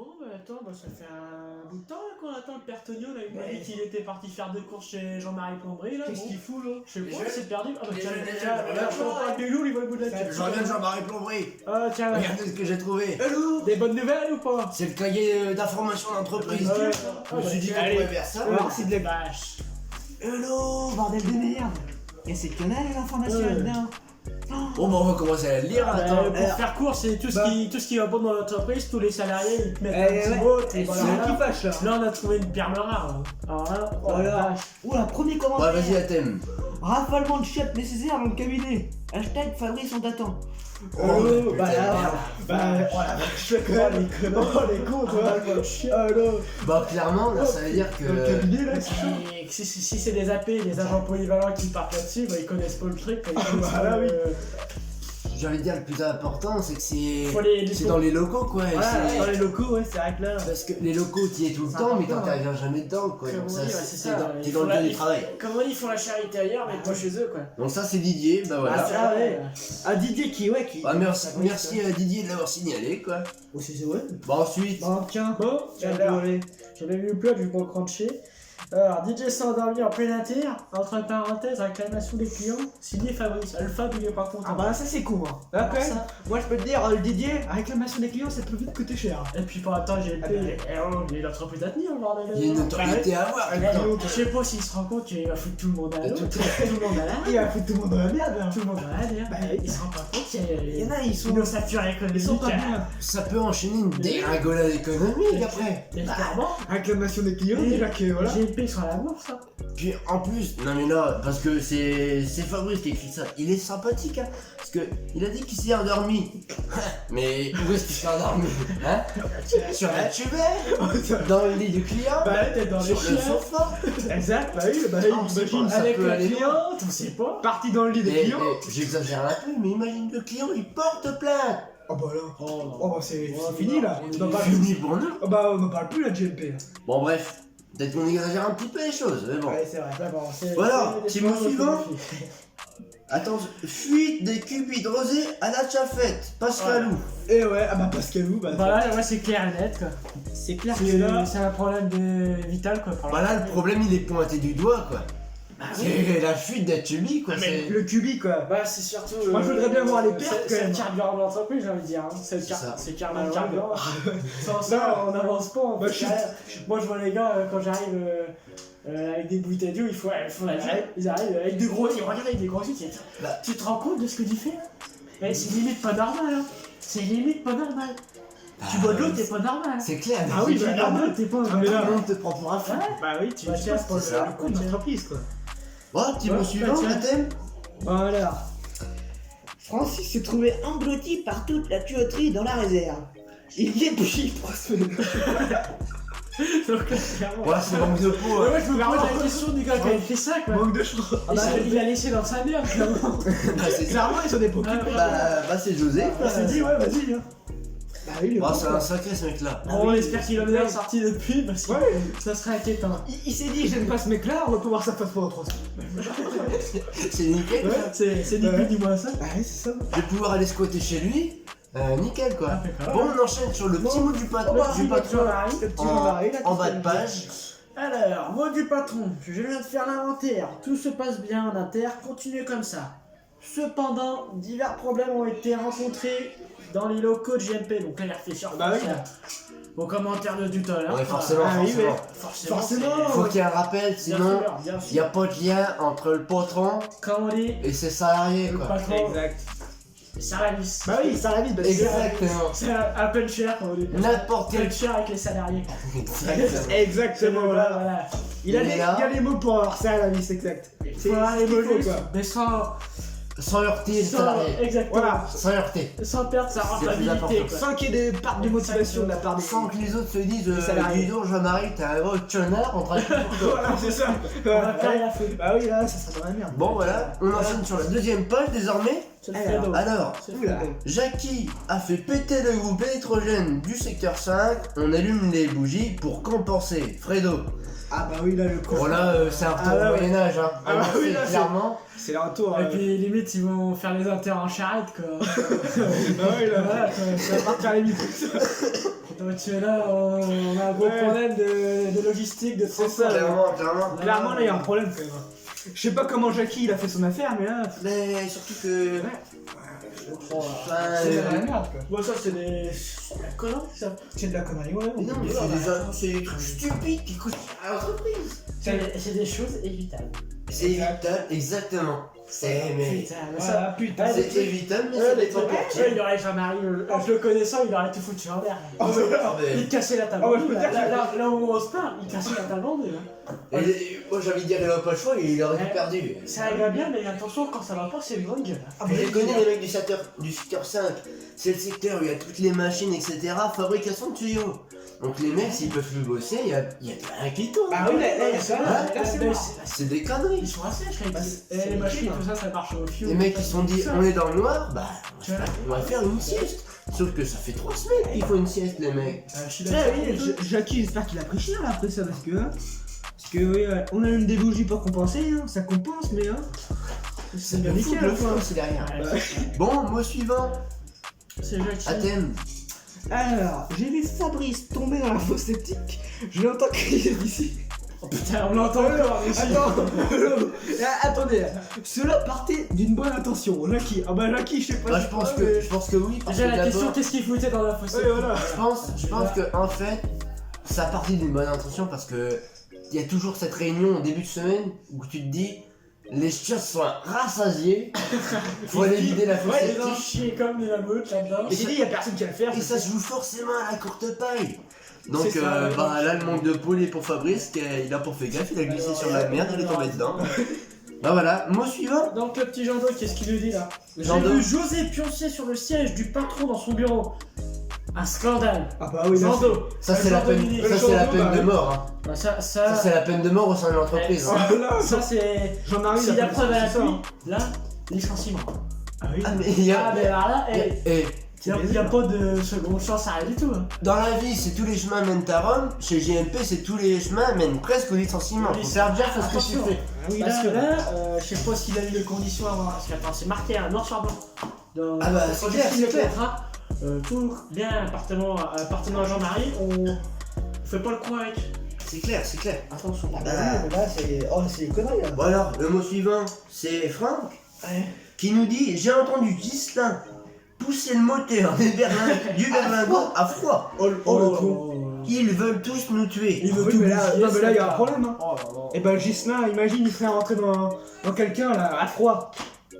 Bon, bah attends, ça fait un bout de temps là, qu'on attend le père Tonio. Là, il m'a dit qu'il était parti faire 2 courses chez Jean-Marie Plomberie. Qu'est-ce qu'il fout là? Je sais pas, il s'est perdu. Ah bah Les tiens, jeunes, tiens, les regarde, jeunes, je avec les loups, il voit le bout de la tête. Je reviens de Jean-Marie Plomberie. Ah tiens, Regardez ce que j'ai trouvé. des bonnes nouvelles ou pas? C'est le cahier d'information d'entreprise. Ouais. Je me suis dit qu'on Allez. pourrait faire ça. Alors, c'est de la vache. Hello, bordel de merde. Et c'est que dalle l'information Ouais. là-dedans. Bon, bah, on va commencer à le lire. Attends. Pour faire court, c'est tout ce qui va bon dans l'entreprise, tous les salariés ils te mettent un Eh petit ouais. mot. C'est Voilà. ça qui fâche là. Là on a trouvé une perle rare. Là. Alors là, oh la Voilà. vache. Oula, premier Ouais, commentaire. vas-y, à thème. Rafalement de chiottes nécessaire dans le cabinet. Hashtag Fabrice on t'attend. Oh, Oh, putain, bah là, merde. oh la vache, je fais quand même. Oh les cons, toi. Bah, clairement, là, ça veut dire que. Dans le cabinet là, c'est chaud. Et si c'est des AP, des agents polyvalents qui partent là-dessus, bah, ils connaissent pas le truc. Quoi. Ils connaissent Voilà, pas le- oui. J'ai envie de dire, le plus important, c'est que c'est. Faut les- C'est dans les locaux, quoi. et Voilà, c'est- dans les locaux, ouais, c'est vrai que là. Parce que les locaux, t'y es tout le C'est temps, mais important, t'interviens jamais dedans, quoi. Comme Donc, on ça, dit, ouais, c'est c'est ça. t'es Ils dans font le la- lieu du travail. Comme on dit, ils font la charité ailleurs, mais pas chez eux, quoi. Donc, ça, c'est Didier, bah voilà. Ah, c'est vrai. Ah, Didier qui, ouais, qui. Bah, merci à Didier de l'avoir signalé, quoi. Oh, c'est ouais. Bah, ensuite. Bon, tiens. Bon, Tiens, alors, désolé. j'avais vu le plug, je vais pas le cruncher. Alors, DJ s'est endormi en plein inter, entre parenthèses, réclamation des clients, signé Fabrice. Alpha, il est pas content. Ah bah ça c'est con hein. Là quand même, Ça. moi je peux te dire, le Didier, réclamation des clients ça peut vite coûter cher. Et puis pour attends, j'ai le Ah paye. Il y a l'entreprise à tenir, le bordel. Il y a une autorité à avoir, Ah, putain. Je sais pas s'il se rend compte qu'il va foutre tout le monde à l'eau, Tout- tout le monde à la Il va foutre tout le monde dans la merde hein. tout le monde à la Bah, il se rend pas compte qu'il Il y y en a a, ils sont, une ossature économique. ils sont pas bien. Ça peut enchaîner une dégringolade économique après. Clairement, Réclamation des clients, Et- déjà que voilà. GLP sur la bourse, hein. Puis en plus, non mais là, parce que c'est Fabrice qui écrit ça, il est sympathique, hein. Parce que il a dit qu'il s'est endormi. Mais où est-ce qu'il s'est endormi? Hein? Sur la tubelle? Dans le lit du client? Bah, t'es dans les Sur le chiens. sofa? Exact, bah oui, bah On sait imagine. pas, ça Avec peut la aller loin. cliente, on sait pas. Parti dans le lit des Et, clients. j'exagère un peu, mais imagine le client, il porte plainte. Oh bah là. Oh, Oh bah c'est fini là. On en parle Fini pour nous. Oh bah on en parle plus la GMP là. Bon bref, peut-être qu'on exagère un petit peu les choses, mais bon. Ouais c'est vrai. D'abord, c'est. Voilà, c'est- petit mot c'est- suivant. Attends, fuite des cupides rosés à la chafette, Pascalou. Et ouais, ah bah Pascalou, bah Voilà, ouais, c'est clair et net, quoi. c'est clair C'est que là. c'est un problème vital, quoi. pour Bah là, la- le problème, il est pointé du doigt, quoi. Bah oui. C'est la fuite d'Atubi, quoi. Mais c'est- le cubi quoi. Bah, c'est surtout. Moi, je voudrais bien voir les pertes, c'est- quand C'est même. le carburant de l'entreprise, j'ai envie de dire. Hein. C'est le C'est ça. c'est carrément Ah, le ouais, carburant. Sans ça, Non. on n'avance pas. En Bah, fait, je suis- derrière. Moi, je vois les gars, quand j'arrive avec des bouteilles d'eau, ils font la vie. Ouais. Ils arrivent avec des gros. Ils regardent avec des gros yeux. Bah. Tu te rends compte de ce que tu fais là? Mais c'est limite pas normal. Hein. C'est limite pas normal. Tu bois de l'eau, t'es pas normal. C'est clair. Ah oui, Tu bah, bois de l'eau, t'es pas Ah, mais Tout là- le monde te prend pour un fou. Ouais. Bah oui, tu Bah, tiens, passes pour c'est ça. le coup de l'entreprise quoi. Bon, petit Ouais, mot suivant, bah, tiens. Athènes. Voilà. Francis s'est trouvé englouti par toute la tuyauterie dans la réserve. Il y est depuis 3 semaines. Donc, clairement. Ouais, c'est manque de peau. Ouais, hein. ouais, je me pose la question du gars qui a écrit ça, quoi. Manque de chance. Et il l'a laissé dans sa merde, clairement. Bah, c'est ça. Clairement, ils sont des pots. Ah, Bah, c'est José. Il s'est dit, ouais, vas-y. Hein. Bah oui, le Bah, pauvre, c'est quoi. un sacré ce mec-là. On espère qu'il en est sorti depuis, parce que Ouais. ça serait inquiétant. Il s'est dit, j'aime pas ce mec-là, on va pouvoir ça passe pendant 3 semaines. C'est nickel. Ouais. C'est ni plus ni moins ça. Bah oui, c'est ça. Je vais pouvoir aller squatter chez lui. Nickel, quoi. Impeccable. Bon, on enchaîne sur le petit mot du patron. Du patron. Le petit Jean-Marie, là, En qui bas fait de le- page. Alors, mot du patron, je viens de faire l'inventaire, tout se passe bien en inter, continuez comme ça. Cependant, divers problèmes ont été rencontrés dans les locaux de GMP, donc là il refait sur Bah oui. Aux commentaires de du tout à l'heure. Ouais, forcément, Ah oui, forcément. Forcément. Faut qu'il y ait un rappel, sinon bien il n'y a pas de lien entre le patron Comme on dit, et ses salariés, le quoi. patron, Exact. c'est à la vis. Bah oui, ça la vie, bah c'est Exactement. C'est un puncher, comme on dit. N'importe quel. Puncher avec les salariés. Exactement. Exactement, Voilà, voilà. voilà. Il a Il est là. les mots pour avoir ça à la vie, c'est exact. C'est Faut avoir ce les qu'il faut, bonus, quoi. mais Sans heurter les sans- salariés. exactement. Voilà. Sans heurter. Sans perdre sa C'est le plus rentabilité, important. quoi. Sans qu'il y ait des parts de motivation de la part des. Sans que les autres se disent Les salariés. dis donc Jean-Marie, t'es un gros connard en train de Voilà, c'est ça. On va faire la fouille. Bah oui, là, ça sera dans la merde. Bon voilà, on enchaîne sur la deuxième page désormais. C'est le Alors, Fredo. Alors, C'est le Oula. Fredo. Jackie a fait péter le groupe électrogène du secteur 5, on allume les bougies pour compenser. Fredo. Ah bah oui, là, le con. Bon là, c'est un retour Ah, là, au ouais. Moyen-Âge, hein. Ah, bah oui, C'est là, c'est- clairement. C'est leur tour. Et puis limite ils vont faire les inters en charrette quoi. Ah oui, là, Voilà, quoi. ça va partir les micros. Donc là on a un gros Ouais. problème de logistique, de C'est transport. ça, Clairement. Clairement, là, il y a un problème quand même. Je sais pas comment Jackie il a fait son affaire, mais là. Mais surtout que. Enfin, C'est de la merde quoi. Bon ça c'est des... C'est de la connerie ça. C'est de la connerie, ouais. mais non, mais c'est des trucs stupides qui coûtent à l'entreprise. C'est des choses évitables. C'est évitable, exactement. Mais. Putain, mais Voilà, ça... putain. Ouais, C'est évitable, mais Ouais, ça les dépend trucs, pour qui. il aurait Jean-Marie, je le connaissant, il aurait tout foutu en l'air. Ah, mais- Il cassait la table. Ah ouais, je peux dire Là où on se parle, il cassait la table en deux. Et moi j'ai envie de dire, il a pas le choix, il aurait tout Ouais. perdu. Ça va bien, mais attention, quand ça va pas, c'est une grande gueule. Ah, Je connais les mecs du secteur 5, c'est le secteur où il y a toutes les machines, etc. Fabrication de tuyaux. Donc les mecs, s'ils peuvent plus bosser, il y a rien qui tourne. Ah oui, là, ça va. Ouais, Là, c'est mais mort. C'est des conneries. Ils sont assez chers. c'est Les machines, nickel, tout ça, ça marche au fioul. Les mecs ils se sont dit, Ça. on est dans le noir, bah Tu vois. on va faire une sieste. Sauf que ça fait 3 semaines qu'il faut une sieste, les mecs. Je suis Ouais, d'accord. oui, Jackie, j'espère qu'il a pris cher là après ça parce que. Parce que oui, on allume des bougies pour compenser, hein, ça compense, mais c'est bien Le fou, nickel. le fou, c'est derrière. Ouais, Bon, mot suivant, c'est Jackie. Athènes. Alors, j'ai vu Fabrice tomber dans la fosse sceptique, je l'entends crier d'ici. Oh putain, on l'entend encore ici. Attendez, cela partait d'une bonne intention. Lucky, ah bah Lucky, je sais pas. Bah, si je pense toi, que mais- oui, parce Déjà, que la question, d'abord, qu'est-ce qu'il foutait dans la fosse? Ouais, voilà. je pense que en fait, ça partit d'une bonne intention parce que il y a toujours cette réunion au début de semaine où tu te dis les chiottes sont rassasiées, faut aller vider la fosse Ouais, ils ont septique. chié comme de la meute là-dedans. Et j'ai dit, y a personne qui va le faire. Et ça se joue forcément à la courte paille. Donc C'est ça, ouais. bah là le manque de poulet pour Fabrice, il a pas fait gaffe, il a glissé sur la merde, il est tombé dedans. Bah voilà, mot suivant. Donc le petit Jean-Do, qu'est-ce qu'il nous dit là? J'ai Jean-Do. vu José pioncer sur le siège du patron dans son bureau. Un scandale. Ah bah oui, là, Jean-Do. Ça c'est la peine, Jean-Dominique. ça c'est la Jean-Do, peine bah de oui. mort. Hein. Bah, Ça c'est la peine de mort au sein de l'entreprise. Ouais. hein. Ah, là, Ça c'est. Jean-Marie, S'il y a fait preuve à ça. l'appui, là, licenciement. Ah oui. Ah mais il y Ah, a, mais alors là, et il n'y a pas de seconde chance à rien du tout. Hein. dans la vie c'est tous les chemins mènent à Rome, chez GMP c'est tous les chemins mènent presque au licenciement. Faut faire gaffe à ce que tu Attention. fais. Ah oui, Parce que là, là, je sais pas s'il a eu les conditions avant. Parce que attends, c'est marqué à noir sur blanc. Dans Ah bah, quand c'est tu clair, signes c'est le clair. contrat, tout bien appartenant à Jean-Marie, on fait pas le coup avec. C'est clair, c'est clair. Attention. Ah bah oui, mais là, c'est. Oh, c'est des conneries là. Bon alors, le mot suivant, c'est Franck Ouais. qui nous dit j'ai entendu Ghislain pousser le moteur du berlingot à froid. Oh, le con. Ils veulent tous nous tuer. Il veut Oui, tout mais là, bousiller, non, mais là, il y a un ça. problème. Hein. Oh là là. Et ben, Gislain, imagine, il serait rentré dans quelqu'un là, à froid.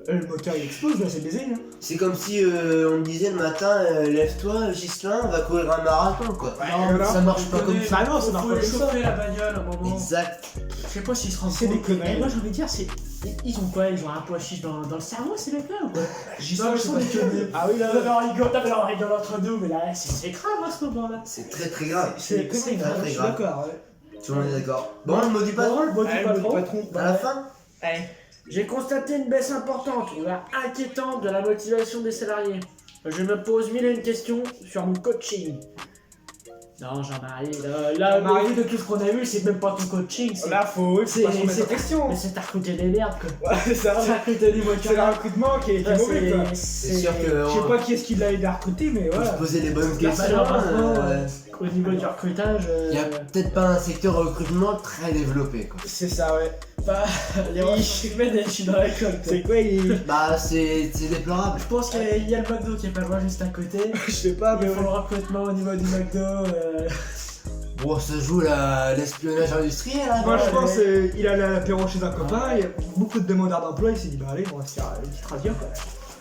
Le moteur il explose, là, c'est baisé. Là. C'est comme si on me disait le matin, lève-toi Ghislain, on va courir un marathon quoi. Non, voilà. Ça marche pas comme ça. Bah non, ça marche Faut pas le comme ça. chauffer la bagnole à un moment. Exact. Je sais pas s'ils se rendent C'est compte. des conneries. Et moi j'ai envie de dire, c'est. Ils ont quoi? Ils ont un pois chiche dans le cerveau ces mecs-là ou quoi? Gislain, Non, je sais ils pas sont si tu des veux. Ah oui, là, T'avais rigole entre nous, mais là c'est grave à ce moment-là. C'est très très grave. c'est des conneries, très, là, très je suis grave. d'accord. Ouais. Tout le monde est d'accord. Bon, le mot du patron, Bon, le mot du patron. à la fin. Allez. J'ai constaté une baisse importante, voire inquiétante de la motivation des salariés. Je me pose mille et une questions sur mon coaching. Non, Jean-Marie, là, Jean-Marie. au vu de tout ce qu'on a vu, c'est même pas ton coaching. C'est... Là, faut C'est- pas se remettre c'est- en question. Mais c'est t'as recruté des merdes, quoi. Ouais, c'est ça. T'as recruté des C'est le recrutement qui est mauvais, quoi. C'est sûr que Je sais pas qui est-ce qui l'a aidé à recruter, mais faut se voilà. poser les bonnes questions. malheureusement, euh, Au niveau du recrutage, Il y a peut-être pas un secteur recrutement très développé quoi. C'est ça, ouais. pas... les ressources humaines, je suis dans la colle. C'est quoi, il. Bah c'est déplorable. Je pense qu'il y a le McDo qui est pas loin juste à côté. Je sais pas, mais Il faut le ouais. recrutement au niveau du McDo. Bon ça joue l'espionnage industriel hein. Moi, je Ouais, pense mais- il allait à l'apéro chez un copain, il y a beaucoup de demandeurs d'emploi, il s'est dit, bah allez, on va se faire une petite radio, quoi.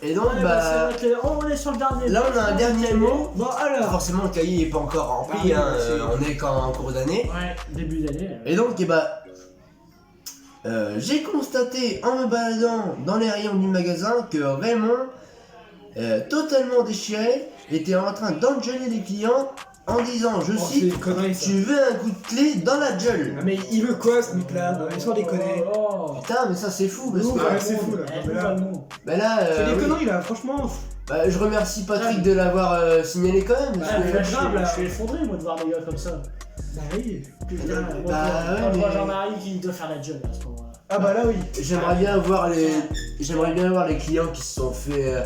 Et donc Ouais, bah c'est vrai que on est sur le dernier. là on a un dernier mot. Bon, alors. Forcément le cahier est pas encore rempli, Ah oui, hein, c'est- on est qu'en en cours d'année. Ouais, début d'année. Et donc j'ai constaté en me baladant dans les rayons du magasin que Raymond, totalement déchiré, était en train d'engueuler les clients en disant, je Oh, c'est cite, une connerie, ça. tu veux un coup de clé dans la gueule. Ah, mais il veut quoi ce mec-là? Non, mais sans déconner. Oh. Putain, mais ça c'est fou parce Ouf, que. ouais, c'est fou, là. Eh, Mais là- pas le mot. Bah là, C'est des oui. conneries là, franchement. Bah, je remercie Patrick de l'avoir signalé quand même. parce Ah, que- mais là, grave, là. je suis effondré, moi, de voir des gars comme ça. Bah oui. Putain, Bah, moi, ouais, quand je vois mais- Jean-Marie qui doit faire la gueule à ce moment-là. Ah bah là oui. J'aimerais bien voir les clients qui se sont fait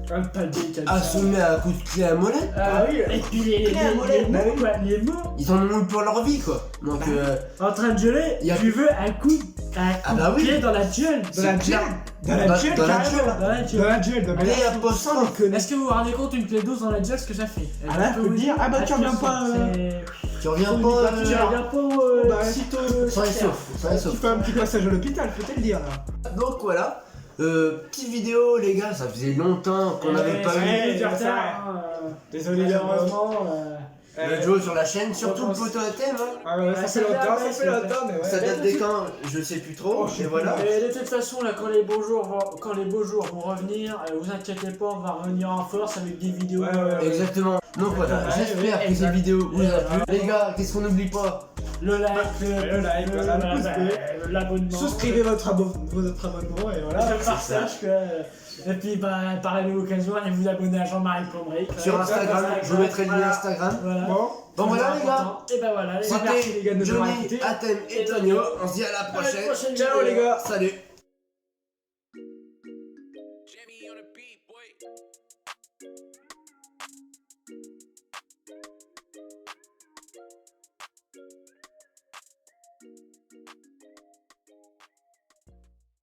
Un palais comme ça. assommer à coup de clé à molette. Ah oui, et puis les Clé à molette, bah mots, oui. quoi, les mots, Ils en ont eu pour leur vie quoi. Donc en train de gueuler, Y a- tu veux un coup Ah bah de oui. pied dans la gueule. Dans la clair. gueule. Dans la gueule, dans la carrément. gueule. Dans la Dans gueule. la gueule, dans Allez, la apostrophe. Est-ce que vous vous rendez compte une clé 12 dans la gueule, ce que ça fait? Ah là, je peux te dire, ah bah, tu reviens pas, Tu reviens Tu pas reviens pas Bah, sitôt. sans les sauf, sans les Tu sauf. fais un petit passage à l'hôpital, faut te le dire là. Donc voilà. Petite vidéo les gars, ça faisait longtemps qu'on n'avait pas eu du ça retard. va. Désolé, Malheureusement. le Joe sur la chaîne, surtout le poteau à thème. Hein. Ah ouais, ça fait longtemps, mais ouais. Ça date des quand Je sais plus trop. Oh, je sais Et voilà. Et de toute façon, là, quand les beaux jours vont revenir, vous inquiétez pas, on va revenir en force avec des vidéos. Ouais, ouais, ouais. Exactement. Donc voilà, Ouais, j'espère que exact. cette vidéo vous a plu. Les gars, qu'est-ce qu'on n'oublie pas? Le like, Le like, voilà, le pouce bleu. l'abonnement. Souscrivez votre abonnement et voilà. Le partage, et puis bah, par la même occasion, allez vous abonner à Jean-Marie Plomberie. Sur Instagram, je vous mettrai le lien Instagram. Voilà. Bon, Voilà les gars. Et bah voilà, les gars. merci les gars de nous avoir Johnny, écoutés. Athème et Tonio. On se dit à la prochaine. prochaine Ciao vidéo. les gars. Salut. Jimmy on a beat, boy.